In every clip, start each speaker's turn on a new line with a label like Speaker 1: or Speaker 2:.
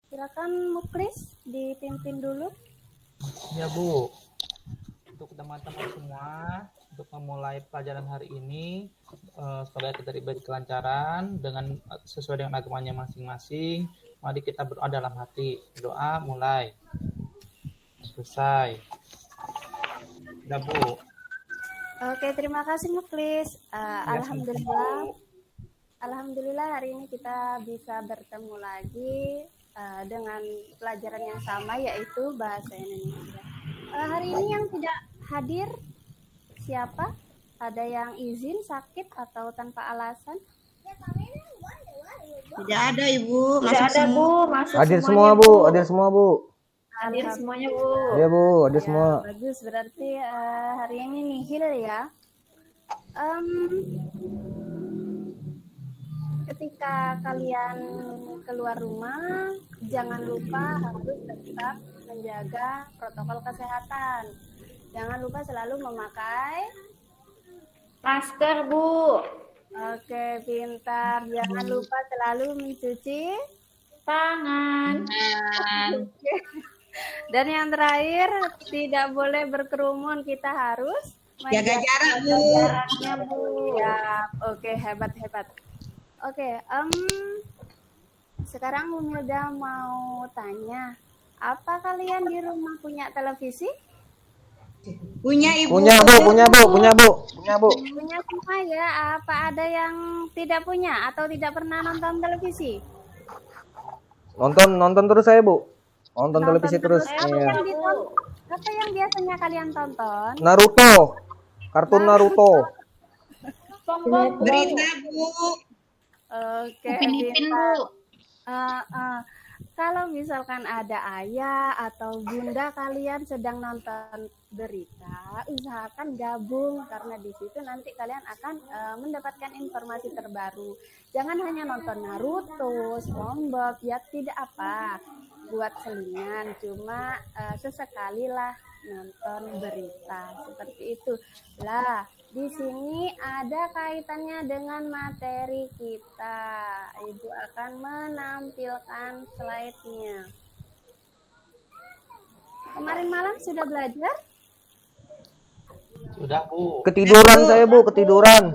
Speaker 1: Silakan Muklis dipimpin dulu.
Speaker 2: Ya Bu, untuk teman-teman semua, untuk memulai pelajaran hari ini, semoga kita diberi kelancaran dengan sesuai dengan agamanya masing-masing. Mari kita berdoa dalam hati. Doa mulai. Selesai. Udah Bu.
Speaker 1: Oke, terima kasih Muklis.
Speaker 2: Ya, sama-sama.
Speaker 1: Alhamdulillah hari ini kita bisa bertemu lagi dengan pelajaran yang sama yaitu bahasa Indonesia. Hari ini yang tidak hadir siapa? Ada yang izin, sakit atau tanpa alasan?
Speaker 3: Tidak ada Ibu,
Speaker 4: Tidak ada Bu, masuk
Speaker 5: Hadir semua
Speaker 4: semuanya
Speaker 5: Bu, hadir semua Bu.
Speaker 4: Hadir semuanya Bu.
Speaker 5: Iya Bu, hadir
Speaker 1: Ya,
Speaker 5: semua.
Speaker 1: bagus, berarti hari ini nihil ya. Ketika kalian keluar rumah, jangan lupa harus tetap menjaga protokol kesehatan. Jangan lupa selalu memakai
Speaker 4: Masker Bu.
Speaker 1: Oke, pintar. Jangan lupa selalu mencuci
Speaker 4: Tangan.
Speaker 1: Oke. Dan yang terakhir, tidak boleh berkerumun. Kita harus
Speaker 3: jaga jarak Bu.
Speaker 4: Jaraknya Bu.
Speaker 1: Ya, oke, hebat. Oke, sekarang Umilda mau tanya, apa kalian di rumah punya televisi?
Speaker 3: Punya Ibu.
Speaker 5: Punya Bu.
Speaker 1: Punya semua ya. Apa ada yang tidak punya atau tidak pernah nonton televisi?
Speaker 5: Nonton terus saya Bu. Nonton televisi terus. Iya.
Speaker 1: Apa yang biasanya kalian tonton?
Speaker 5: Naruto. Kartun Naruto.
Speaker 3: Berita Bu.
Speaker 1: Oke,
Speaker 4: Ipin Bu.
Speaker 1: kalau misalkan ada ayah atau bunda kalian sedang nonton berita, usahakan gabung karena di situ nanti kalian akan mendapatkan informasi terbaru. Jangan hanya nonton Naruto, SpongeBob, ya tidak apa, buat selingan, cuma sesekali lah nonton berita seperti itu. Lah, di sini ada kaitannya dengan materi kita. Ibu akan menampilkan slide-nya. Kemarin malam sudah belajar?
Speaker 2: Sudah Bu.
Speaker 5: Ketiduran saya Bu, ketiduran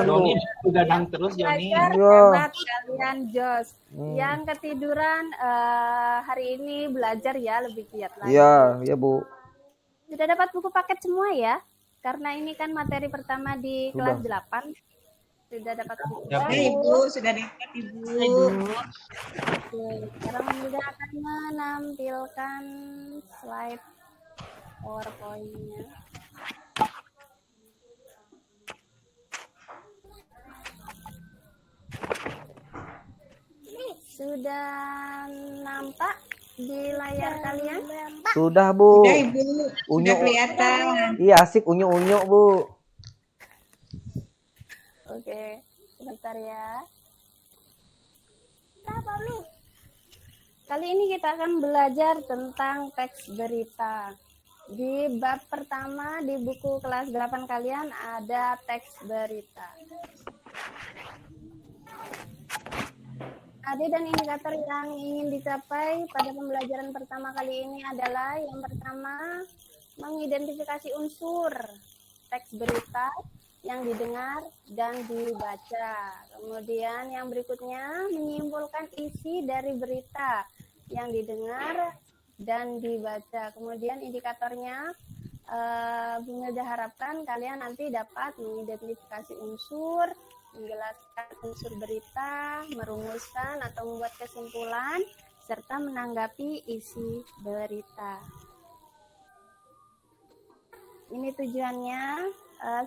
Speaker 2: Joni
Speaker 5: Bu.
Speaker 2: begadang terus Joni.
Speaker 1: Belajar
Speaker 5: Iya.
Speaker 1: hebat kalian, Jos. Yang ketiduran hari ini belajar ya lebih giat lagi.
Speaker 5: Iya Bu.
Speaker 1: Sudah dapat buku paket semua ya? Karena ini kan materi pertama di kelas 8. Sudah dapat buku.
Speaker 2: Ya, Bu.
Speaker 3: Ibu sudah dapat Ibu.
Speaker 1: Oke, sekarang juga akan menampilkan slide PowerPoint-nya. Sudah nampak di layar kalian?
Speaker 5: Sudah Bu.
Speaker 3: Sudah Ibu. Sudah kelihatan.
Speaker 5: Iya asik unyu-unyu Bu.
Speaker 1: Oke, sebentar ya. Kali ini kita akan belajar tentang teks berita. Di bab pertama di buku kelas 8 kalian ada teks berita. Ade dan indikator yang ingin dicapai pada pembelajaran pertama kali ini adalah yang pertama, mengidentifikasi unsur teks berita yang didengar dan dibaca. Kemudian yang berikutnya, menyimpulkan isi dari berita yang didengar dan dibaca. Kemudian indikatornya, Bunda harapkan kalian nanti dapat mengidentifikasi unsur, menjelaskan unsur berita, merumuskan atau membuat kesimpulan, serta menanggapi isi berita. Ini tujuannya,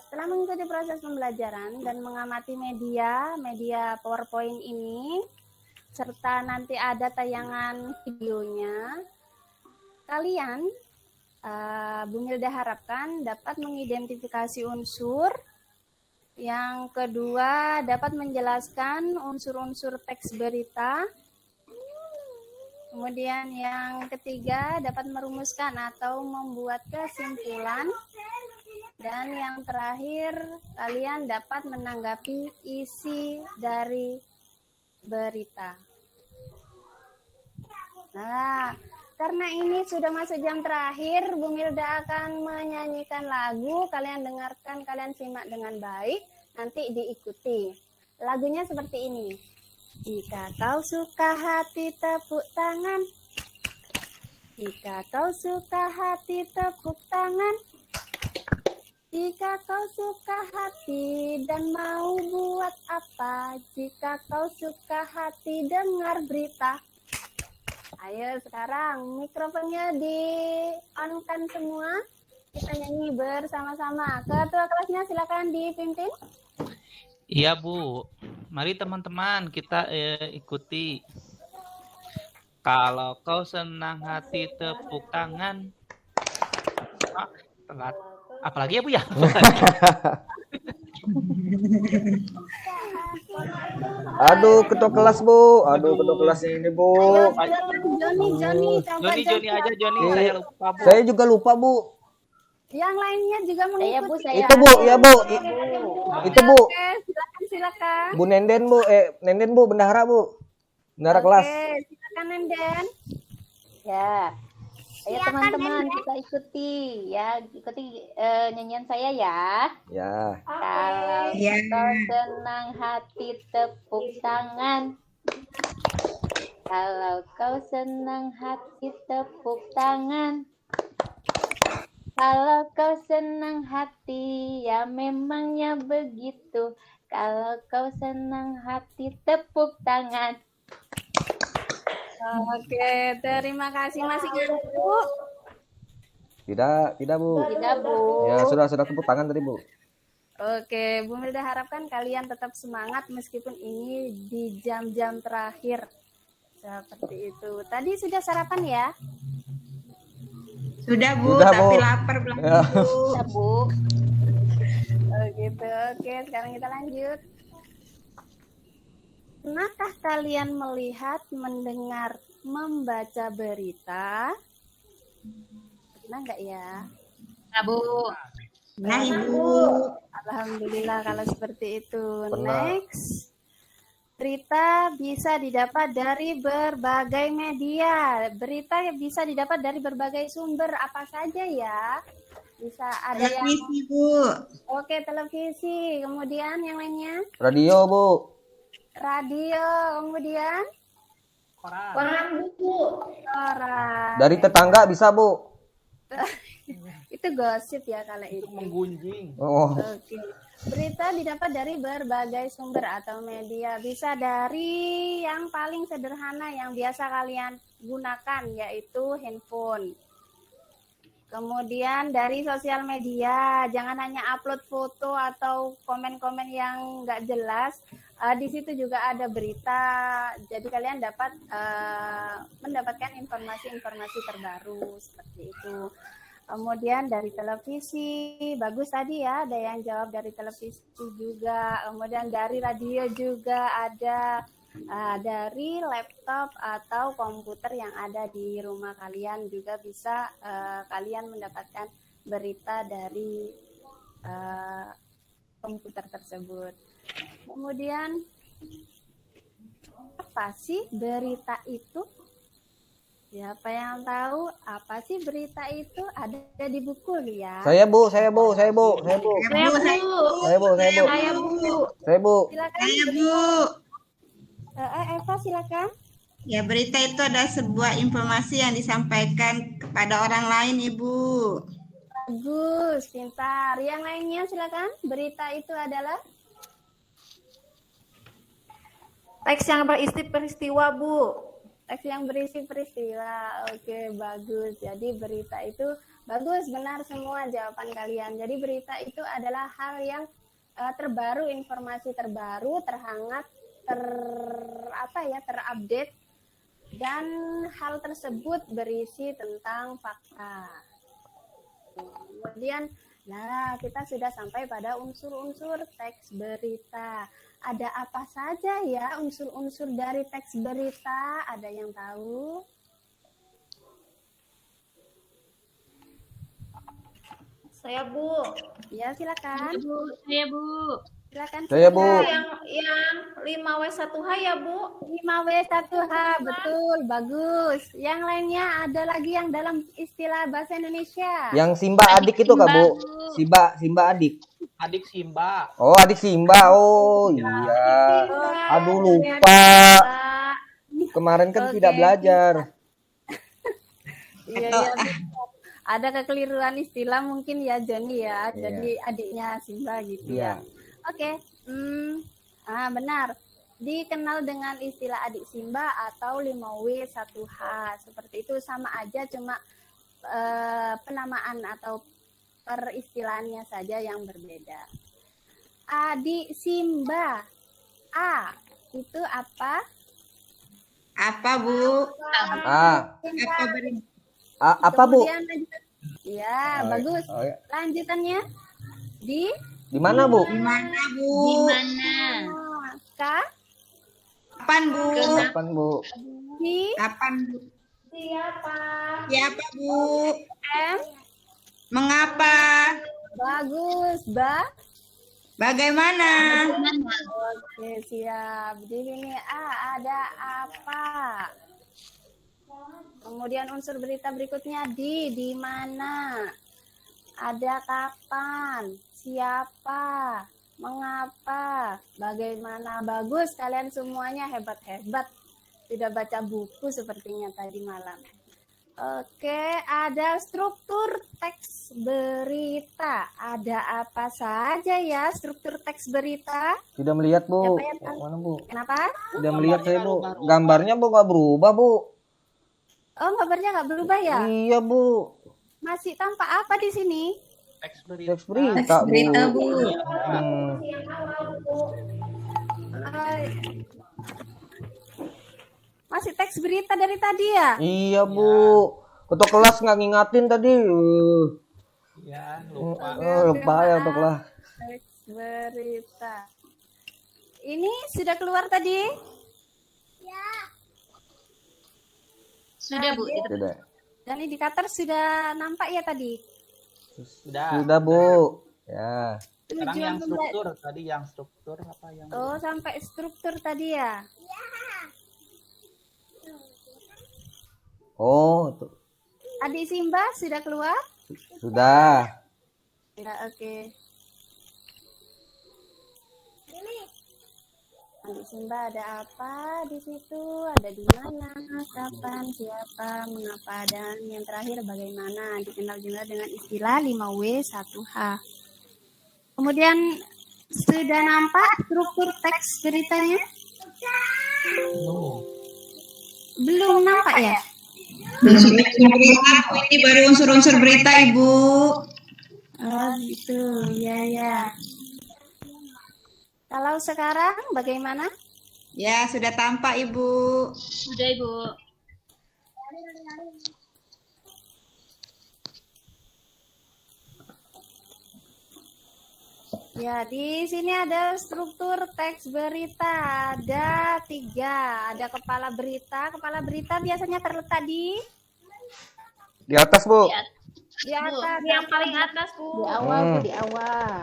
Speaker 1: setelah mengikuti proses pembelajaran dan mengamati media PowerPoint ini, serta nanti ada tayangan videonya, kalian, Bu Milda harapkan dapat mengidentifikasi unsur. Yang kedua, dapat menjelaskan unsur-unsur teks berita. Kemudian yang ketiga, dapat merumuskan atau membuat kesimpulan. Dan yang terakhir, kalian dapat menanggapi isi dari berita. Nah, karena ini sudah masuk jam terakhir, Bu Milda akan menyanyikan lagu. Kalian dengarkan, kalian simak dengan baik, nanti diikuti. Lagunya seperti ini. Jika kau suka hati, tepuk tangan. Jika kau suka hati, tepuk tangan. Jika kau suka hati dan mau buat apa, jika kau suka hati dengar berita. Ayo sekarang mikrofonnya di-on-kan semua. Kita nyanyi bersama-sama. Ketua kelasnya silakan dipimpin.
Speaker 2: Iya Bu, mari teman-teman kita ikuti. Kalau kau senang hati tepuk tangan. Telat. Apalagi ya Bu ya?
Speaker 5: Aduh, ketua kelas Bu. Aduh, ketua kelas ini Bu.
Speaker 1: Ayo silakan Joni, coba
Speaker 2: Joni aja Joni, saya lupa Bu.
Speaker 5: Saya juga lupa Bu.
Speaker 1: Yang lainnya juga mengikuti.
Speaker 5: Itu Bu, ya Bu. Itu Bu.
Speaker 1: Oke, silakan.
Speaker 5: Bu Nenden Bu. Nenden Bu, bendahara Bu. Bendahara kelas.
Speaker 1: Oke, silakan Nenden.
Speaker 4: Ya. Ayo teman-teman kita ikuti ya, ikuti nyanyian saya ya.
Speaker 5: Ya.
Speaker 4: Kalau
Speaker 3: Ya.
Speaker 4: kau senang hati tepuk tangan. Kalau kau senang hati tepuk tangan. Kalau kau senang hati ya memangnya begitu. Kalau kau senang hati tepuk tangan.
Speaker 1: Oke, terima kasih masih Bu.
Speaker 5: Tidak Bu.
Speaker 4: Tidak Bu.
Speaker 5: Ya, sudah tepuk tangan tadi Bu.
Speaker 1: Oke, Bu Milda harapkan kalian tetap semangat meskipun ini di jam-jam terakhir. Seperti itu. Tadi sudah sarapan ya?
Speaker 3: Sudah Bu,
Speaker 5: Sudah,
Speaker 3: tapi
Speaker 5: Bu.
Speaker 3: lapar belum
Speaker 5: Ya.
Speaker 3: Bu.
Speaker 4: Ya Bu.
Speaker 1: Oh gitu. Oke, sekarang kita lanjut. Pernahkah kalian melihat, mendengar, membaca berita? Pernah nggak ya?
Speaker 4: Nah Bu.
Speaker 3: Nah Ibu.
Speaker 1: Alhamdulillah kalau seperti itu.
Speaker 5: Pernah.
Speaker 1: Next. Berita bisa didapat dari berbagai media. Berita bisa didapat dari berbagai sumber apa saja ya? Bisa ada yang
Speaker 3: Televisi Bu.
Speaker 1: oke televisi, kemudian yang lainnya
Speaker 5: Radio Bu.
Speaker 1: radio, kemudian
Speaker 4: Koran Bu.
Speaker 1: koran.
Speaker 5: Dari tetangga bisa Bu.
Speaker 1: Itu gosip ya kalau itu.
Speaker 2: Menggunjing.
Speaker 5: Oh.
Speaker 1: Oke. Berita didapat dari berbagai sumber atau media. Bisa dari yang paling sederhana yang biasa kalian gunakan yaitu handphone. Kemudian dari sosial media, jangan hanya upload foto atau komen-komen yang nggak jelas. Di situ juga ada berita, jadi kalian dapat mendapatkan informasi-informasi terbaru seperti itu. Kemudian dari televisi, bagus tadi ya, ada yang jawab dari televisi juga. Kemudian dari radio juga ada. Dari laptop atau komputer yang ada di rumah kalian juga bisa kalian mendapatkan berita dari komputer tersebut. Kemudian apa sih berita itu? Siapa yang tahu apa sih berita itu? Ada di buku ya.
Speaker 5: Saya Bu.
Speaker 3: Saya Bu.
Speaker 4: Saya Bu.
Speaker 5: Saya Bu.
Speaker 1: Silakan.
Speaker 3: Saya Bu.
Speaker 1: Eva silakan.
Speaker 3: Ya, berita itu adalah sebuah informasi yang disampaikan kepada orang lain, Ibu.
Speaker 1: Bagus, pintar. Yang lainnya silakan. Berita itu adalah
Speaker 4: Teks yang berisi peristiwa Bu.
Speaker 1: teks yang berisi peristiwa. Oke, bagus. Jadi berita itu bagus, benar semua jawaban kalian. Jadi berita itu adalah hal yang terbaru, informasi terbaru, terhangat, terupdate, dan hal tersebut berisi tentang fakta. Kemudian, nah kita sudah sampai pada unsur-unsur teks berita. Ada apa saja ya unsur-unsur dari teks berita? Ada yang tahu?
Speaker 4: Saya Bu.
Speaker 1: Ya, silakan.
Speaker 4: Saya Bu.
Speaker 1: Silakan.
Speaker 5: Saya, Bu.
Speaker 6: Yang 5W1H ya, Bu.
Speaker 1: 5W1H, betul, bagus. Yang lainnya ada lagi yang dalam istilah bahasa Indonesia.
Speaker 5: Yang Simba adik itu Kak, Bu. Simba adik.
Speaker 2: Adik Simba.
Speaker 5: Oh, adik Simba. Oh, iya. Aduh, lupa. Kemarin kan
Speaker 1: Oke.
Speaker 5: tidak belajar.
Speaker 1: Iya, iya. Ada kekeliruan istilah mungkin ya Joni ya.
Speaker 5: Iya.
Speaker 1: Jadi adiknya Simba gitu
Speaker 5: Iya.
Speaker 1: ya. Oke. Benar. Dikenal dengan istilah adik Simba atau 5W1H. Seperti itu sama aja cuma penamaan atau peristilahannya saja yang berbeda. Adik Simba. A itu apa?
Speaker 3: Apa, Bu?
Speaker 5: Ah,
Speaker 3: Apa beri?
Speaker 5: apa, Bu?
Speaker 1: Kemudian ya, bagus.
Speaker 5: Oh, ya.
Speaker 1: Lanjutannya di
Speaker 5: Di mana, Bu?
Speaker 3: Di mana, Bu?
Speaker 1: K
Speaker 3: Kapan, Bu?
Speaker 5: Kapan, Bu?
Speaker 1: di
Speaker 3: Kapan, Bu?
Speaker 6: Siapa?
Speaker 3: Siapa, Bu?
Speaker 1: M.
Speaker 3: Mengapa?
Speaker 1: Bagus,
Speaker 3: Bagaimana?
Speaker 1: Oke, siap. Di sini A ada apa? Kemudian unsur berita berikutnya di mana? Ada kapan? Siapa? Mengapa? Bagaimana? Bagus, kalian semuanya hebat-hebat. Tidak baca buku sepertinya tadi malam. Oke, ada struktur teks berita. Ada apa saja ya struktur teks berita?
Speaker 5: Tidak melihat, Bu.
Speaker 1: Siapa yang tahu?
Speaker 5: Mana, Bu?
Speaker 1: Kenapa?
Speaker 5: Tidak melihat saya, Bu. Gambarnya, Bu, nggak berubah, Bu.
Speaker 1: Oh, gambarnya nggak berubah ya?
Speaker 5: Iya, Bu.
Speaker 1: Masih tampak apa di sini?
Speaker 2: Teks berita.
Speaker 5: Teks berita, Bu.
Speaker 3: Bu.
Speaker 5: Hmm.
Speaker 1: Masih teks berita dari tadi ya?
Speaker 5: Iya, Bu. Ketua kelas nggak ngingatin tadi.
Speaker 2: Ya, lupa.
Speaker 5: Lupa ya ketua kelas.
Speaker 1: Teks berita. Ini sudah keluar tadi?
Speaker 4: Sudah, Bu.
Speaker 5: Sudah.
Speaker 1: Dan indikator sudah nampak ya tadi?
Speaker 2: Sudah.
Speaker 5: Sudah, Bu. Ya.
Speaker 2: Sekarang
Speaker 1: Tujuan
Speaker 2: yang
Speaker 1: pembelajaran.
Speaker 2: struktur tadi yang struktur apa yang
Speaker 1: Oh, sampai struktur tadi ya?
Speaker 5: Oh, tuh.
Speaker 1: Adik Simba sudah keluar?
Speaker 5: Sudah.
Speaker 1: Ya, oke. Adik Simba ada apa di situ? Ada di mana? Kapan? Siapa? Mengapa? Dan yang terakhir bagaimana? Dikenal juga dengan istilah 5W1H. Kemudian sudah nampak struktur teks beritanya? Belum nampak ya?
Speaker 3: Unsur berita, Bu. Ini baru unsur-unsur berita, Ibu.
Speaker 1: Oh gitu, ya ya. Kalau sekarang bagaimana?
Speaker 3: Ya, sudah tampak, Ibu.
Speaker 4: Sudah, Ibu.
Speaker 1: Ya, di sini ada struktur teks berita. Ada 3. Ada kepala berita. Kepala berita biasanya terletak di
Speaker 5: Di atas, Bu.
Speaker 1: atas.
Speaker 6: Yang paling atas, Bu.
Speaker 4: Di awal, Bu,
Speaker 5: Hmm.
Speaker 4: di awal.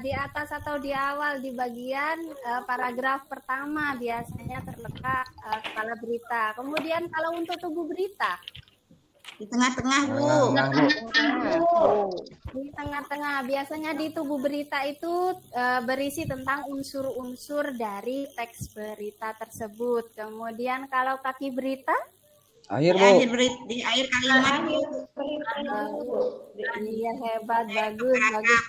Speaker 1: Di atas atau di awal di bagian paragraf pertama biasanya terletak kepala berita. Kemudian kalau untuk tubuh berita
Speaker 3: Di tengah-tengah, Bu.
Speaker 5: Nah, Bu.
Speaker 1: di tengah-tengah biasanya di tubuh berita itu berisi tentang unsur-unsur dari teks berita tersebut. Kemudian kalau kaki berita
Speaker 5: Akhir,
Speaker 3: Di
Speaker 5: Bu.
Speaker 3: akhir berita, di akhir kalimat, Bu.
Speaker 1: iya hebat, bagus, bagus.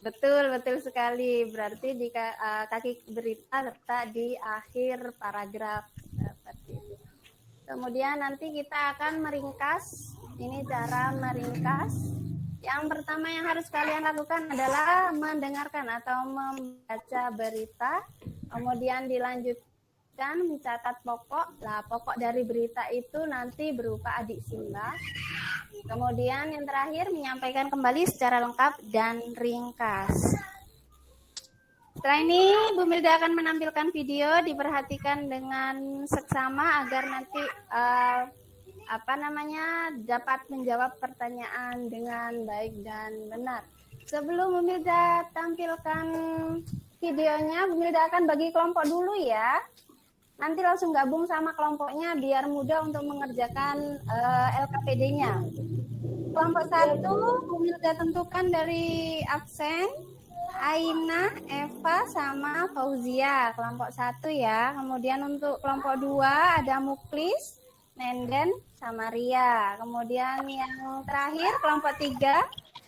Speaker 1: Betul sekali. Berarti di kaki berita terletak di akhir paragraf seperti itu. Kemudian nanti kita akan meringkas. Ini cara meringkas. Yang pertama yang harus kalian lakukan adalah mendengarkan atau membaca berita. Kemudian dilanjutkan mencatat pokok. Nah, pokok dari berita itu nanti berupa adik Simba. Kemudian yang terakhir menyampaikan kembali secara lengkap dan ringkas. Setelah ini Bu Milda akan menampilkan video, diperhatikan dengan seksama agar nanti dapat menjawab pertanyaan dengan baik dan benar. Sebelum Bu Milda tampilkan videonya, Bu Milda akan bagi kelompok dulu ya. Nanti langsung gabung sama kelompoknya biar mudah untuk mengerjakan LKPD-nya. Kelompok 1, Bu Milda tentukan dari absen, Aina, Eva, sama Fauzia. Kelompok 1 ya. Kemudian untuk kelompok 2 ada Muklis, Nenden, sama Ria. Kemudian yang terakhir kelompok 3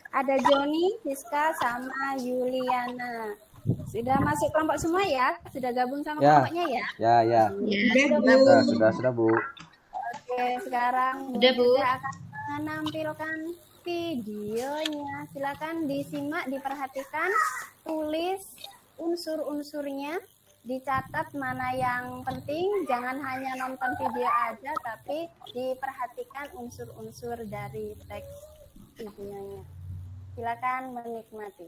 Speaker 1: ada Joni, Siska, sama Yuliana. Sudah masuk kelompok semua ya? Sudah gabung sama
Speaker 5: Ya.
Speaker 1: kelompoknya ya?
Speaker 5: Ya. Sudah, Bu.
Speaker 1: Oke, sekarang
Speaker 6: Sudah, Bu.
Speaker 1: kita akan menampilkan videonya. Silakan disimak, diperhatikan, tulis unsur-unsurnya, dicatat mana yang penting, jangan hanya nonton video aja, tapi diperhatikan unsur-unsur dari teks videonya. Silakan menikmati.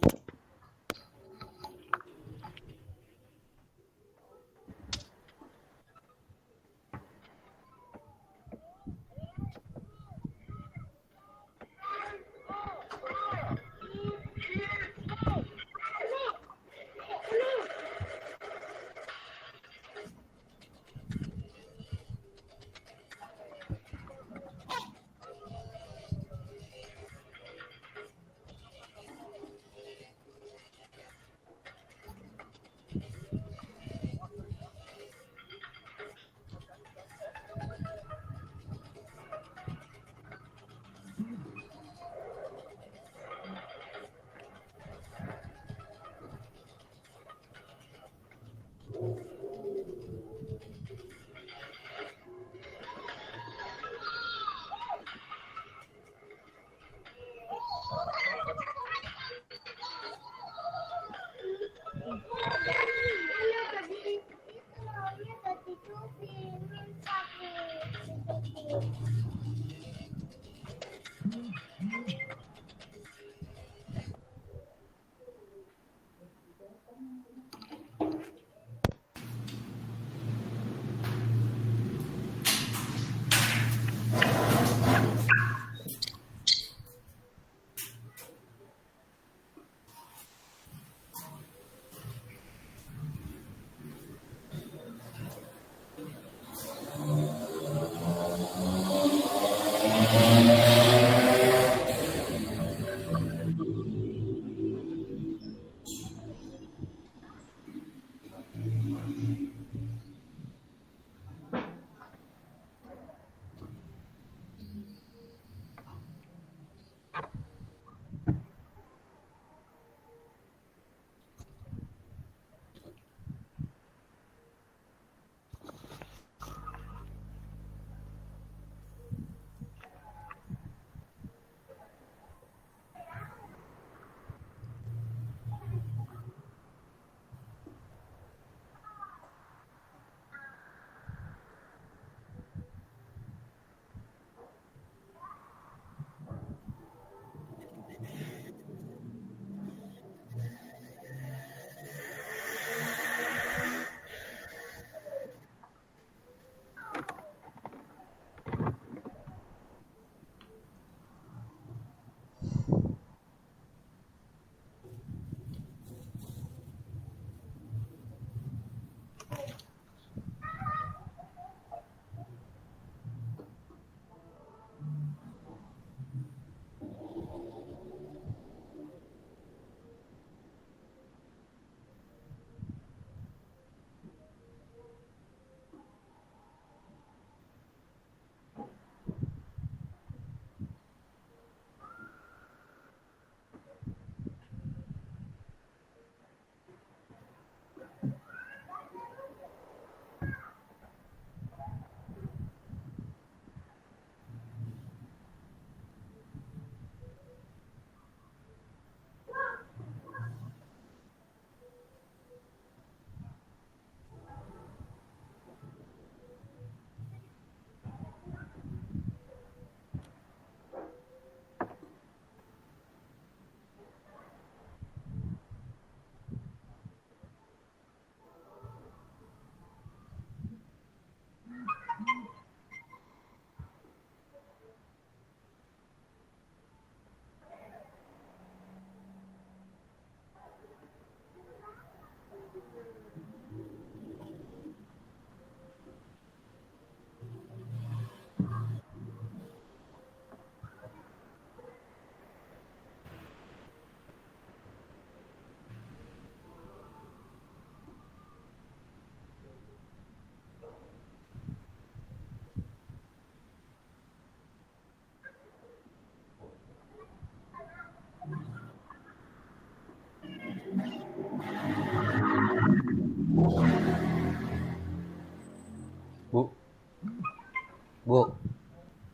Speaker 5: Bu,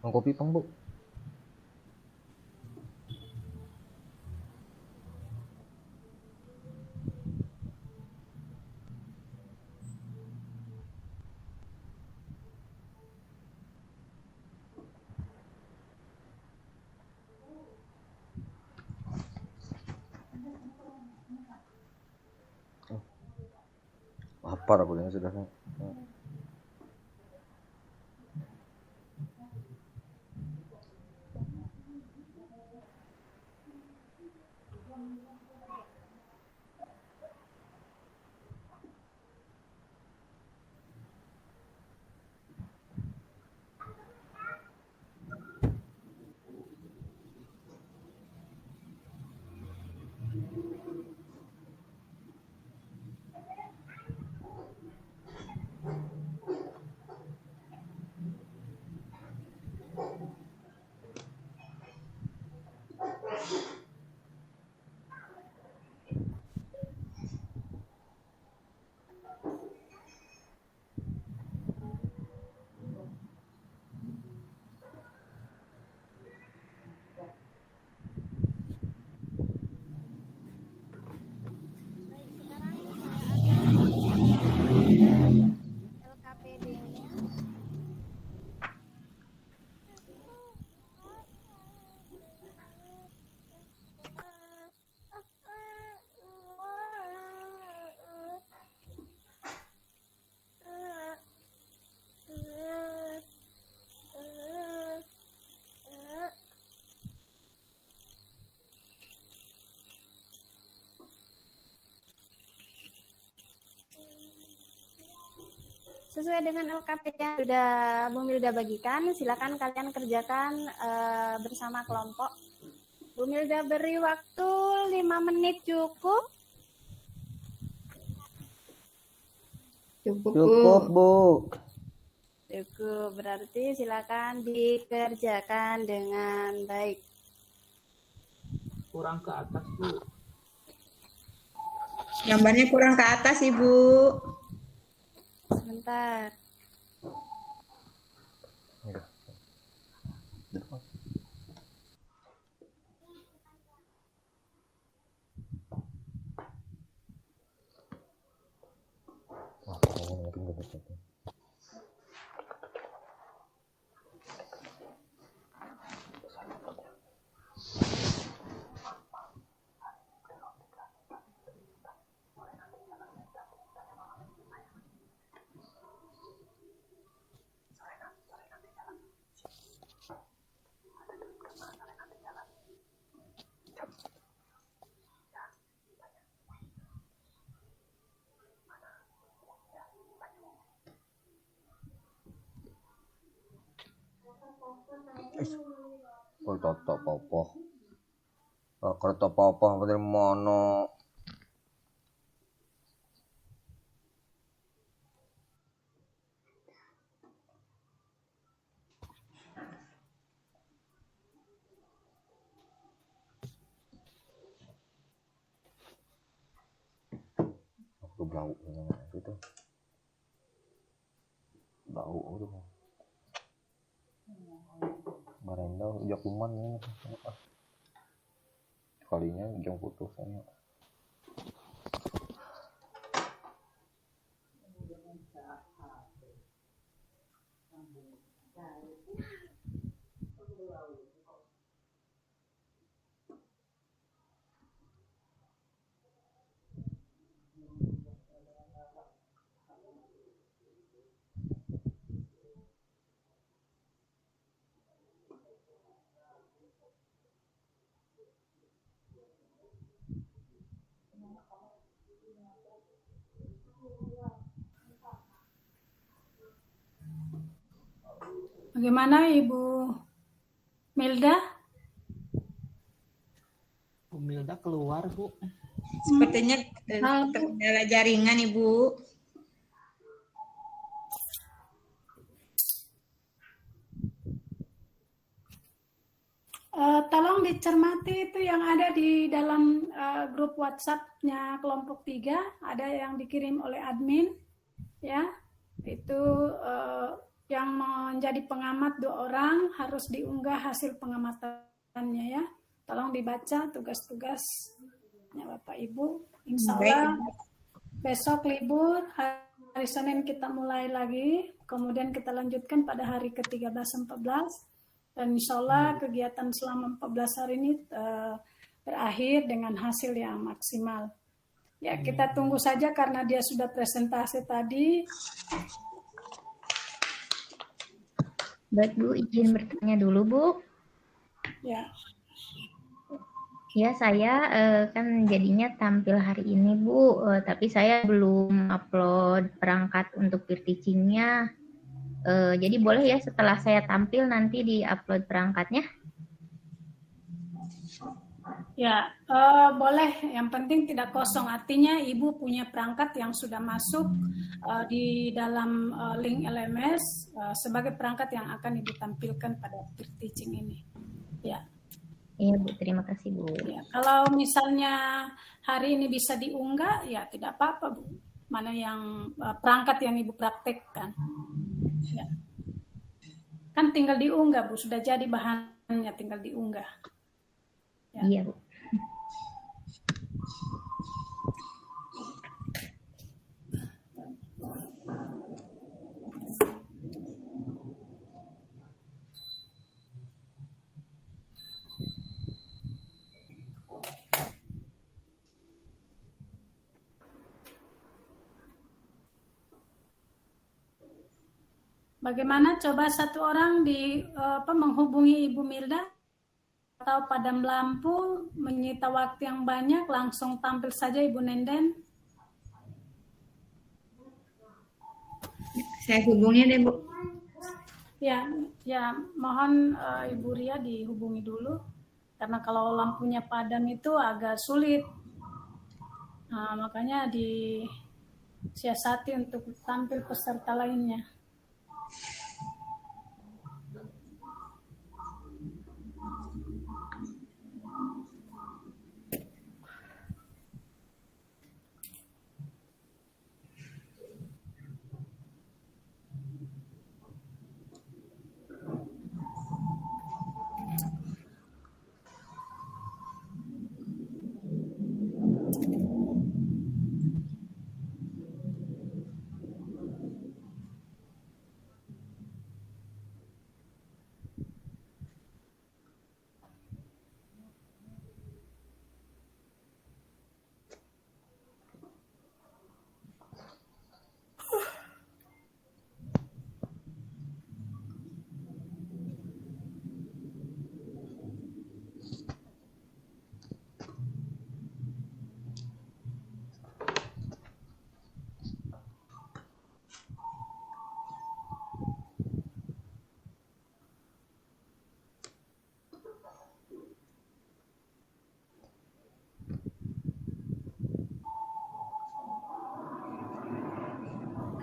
Speaker 5: mau kopi pang, Bu? Lapar aku yang sudah.
Speaker 1: Baik, sekarang saya akan LKPD-nya. Sesuai dengan LKP yang Bumil udah bagikan, silakan kalian kerjakan bersama kelompok. Bumil udah beri waktu 5 menit cukup.
Speaker 3: Cukup,
Speaker 5: Cukup, Bu.
Speaker 1: Cukup, berarti silakan dikerjakan dengan baik.
Speaker 2: Kurang ke atas, Bu.
Speaker 3: Gambarnya kurang ke atas, Ibu.
Speaker 1: Sebentar.
Speaker 5: Udah. Wah, ini bener-bener. Kok toto popo. Kereta apa dari mana? Aku bau itu. Bau itu. Barenda ujak kuman ini. Kalinya jam putus saya.
Speaker 7: Bagaimana Ibu Milda?
Speaker 2: Bu Milda keluar, Bu.
Speaker 3: Sepertinya terkendala jaringan, Ibu.
Speaker 7: Tolong dicermati itu yang ada di dalam grup WhatsApp-nya kelompok 3, ada yang dikirim oleh admin, ya. Itu yang menjadi pengamat 2 orang harus diunggah hasil pengamatannya ya. Tolong dibaca tugas-tugasnya Bapak Ibu. Insya Allah besok libur, hari Senin kita mulai lagi, kemudian kita lanjutkan pada hari ke-13-14, dan insya Allah kegiatan selama 14 hari ini berakhir dengan hasil yang maksimal. Ya, kita tunggu saja karena dia sudah presentasi tadi.
Speaker 4: Baik Bu, izin bertanya dulu Bu.
Speaker 7: Ya,
Speaker 4: Ya, saya kan jadinya tampil hari ini, Bu. Tapi saya belum upload perangkat untuk peer teaching-nya. Jadi boleh ya setelah saya tampil nanti di-upload perangkatnya?
Speaker 7: ya boleh. Yang penting tidak kosong. Artinya Ibu punya perangkat yang sudah masuk di dalam link LMS sebagai perangkat yang akan Ibu tampilkan pada peer teaching ini. Ya.
Speaker 4: Iya Bu, terima kasih Bu.
Speaker 7: Ya, kalau misalnya hari ini bisa diunggah, ya tidak apa-apa Bu. Mana yang perangkat yang Ibu praktekkan. Ya. Kan tinggal diunggah Bu, sudah jadi bahannya, tinggal diunggah. Ya.
Speaker 4: Iya Bu.
Speaker 7: Bagaimana coba satu orang menghubungi Ibu Milda atau padam lampu menyita waktu yang banyak, langsung tampil saja Ibu Nenden.
Speaker 3: Saya hubungi deh Bu.
Speaker 7: Ya, mohon Ibu Ria dihubungi dulu karena kalau lampunya padam itu agak sulit. Nah, makanya disiasati untuk tampil peserta lainnya.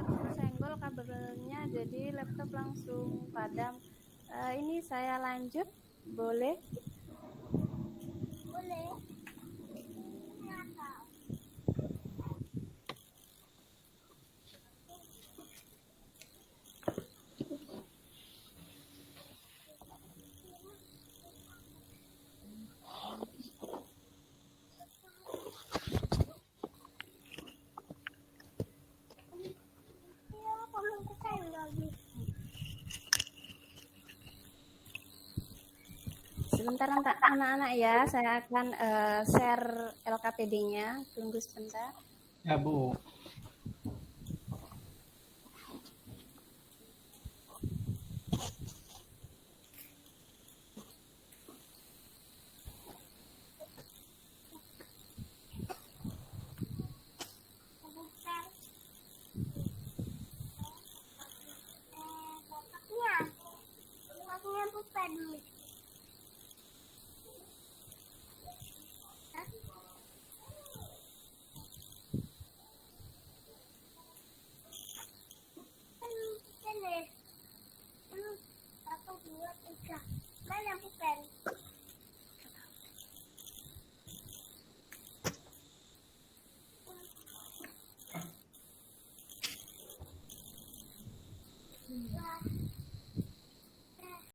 Speaker 1: Tersenggol kabelnya, jadi laptop langsung padam. Ini saya lanjut, boleh? Boleh. Sebentar anak-anak ya, saya akan share LKPD-nya. Tunggu sebentar.
Speaker 2: Ya Bu.
Speaker 1: Bapaknya buka dulu. Satu, dua, tiga. Mana bukan?